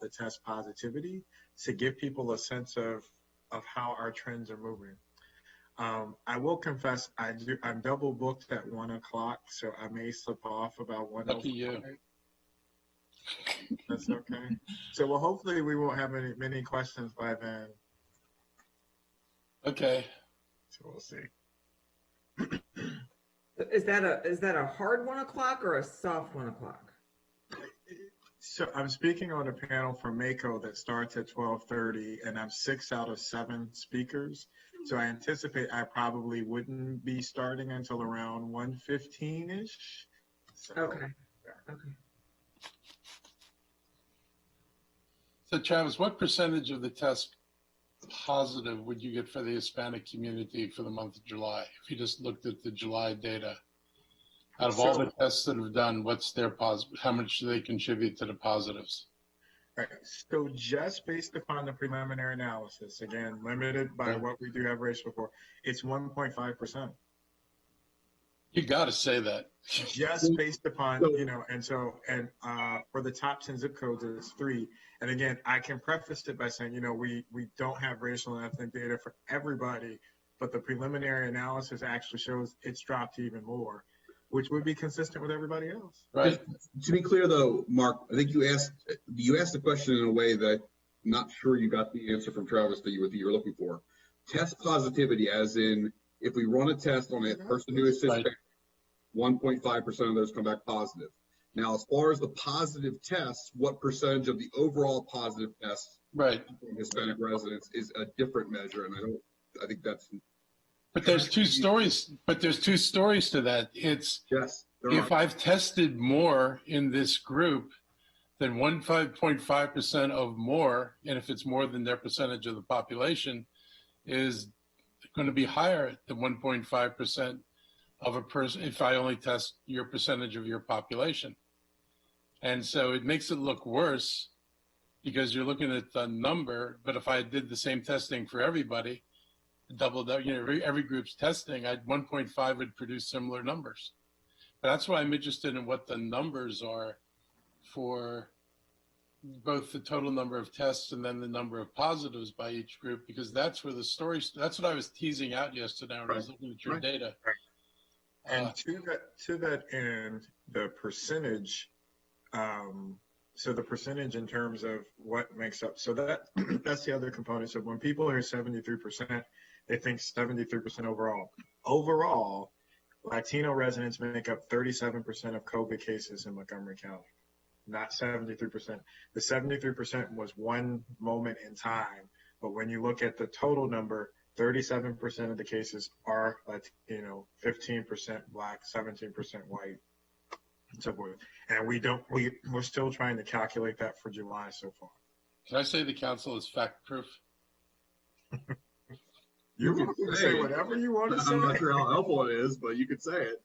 the test positivity to give people a sense of how our trends are moving. I will confess, I'm double booked at 1 o'clock, so I may slip off about 1:05. Lucky you. That's okay. So, well, hopefully we won't have many questions by then. Okay. So we'll see. Is that a hard 1 o'clock or a soft 1 o'clock? So I'm speaking on a panel from Mako that starts at 12:30, and I'm 6 out of 7 speakers. So I anticipate I probably wouldn't be starting until around 1:15-ish. So, Okay. yeah. Okay. So Travis, what percentage of the test positive would you get for the Hispanic community for the month of July? If you just looked at the July data, out of all the tests that have done, what's their positive? How much do they contribute to the positives? Right. So just based upon the preliminary analysis, again, limited by what we do have racial for, it's 1.5%. You got to say that. Just based upon, and for the top 10 zip codes, it's 3. And again, I can preface it by saying, we don't have racial and ethnic data for everybody, but the preliminary analysis actually shows it's dropped even more, which would be consistent with everybody else. Right. To be clear, though, Mark, I think you asked the question in a way that I'm not sure you got the answer from Travis that you were looking for. Test positivity, as in if we run a test on a person who is Hispanic, 1.5% of those come back positive. Now, as far as the positive tests, what percentage of the overall positive tests from Hispanic residents is a different measure, and I think that's. But there's two stories. But there's two stories to that. It's if I've tested more in this group than 1.5% of more, and if it's more than their percentage of the population, is going to be higher than 1.5% of a person if I only test your percentage of your population. And so it makes it look worse because you're looking at the number. But if I did the same testing for everybody, doubled up, every group's testing, 1.5 would produce similar numbers. But that's why I'm interested in what the numbers are for both the total number of tests and then the number of positives by each group, because that's where the story, that's what I was teasing out yesterday when I was looking at your data. And to that end, the percentage, so the percentage in terms of what makes up, so that's the other component. So when people hear 73%, they think 73% overall. Overall, Latino residents make up 37% of COVID cases in Montgomery County, not 73%. The 73% was one moment in time, but when you look at the total number, 37% of the cases are Latino, 15% Black, 17% white, and so forth. And we're still trying to calculate that for July so far. Can I say the council is fact proof? You can say whatever you want to say. I'm not sure how helpful it is, but you could say it.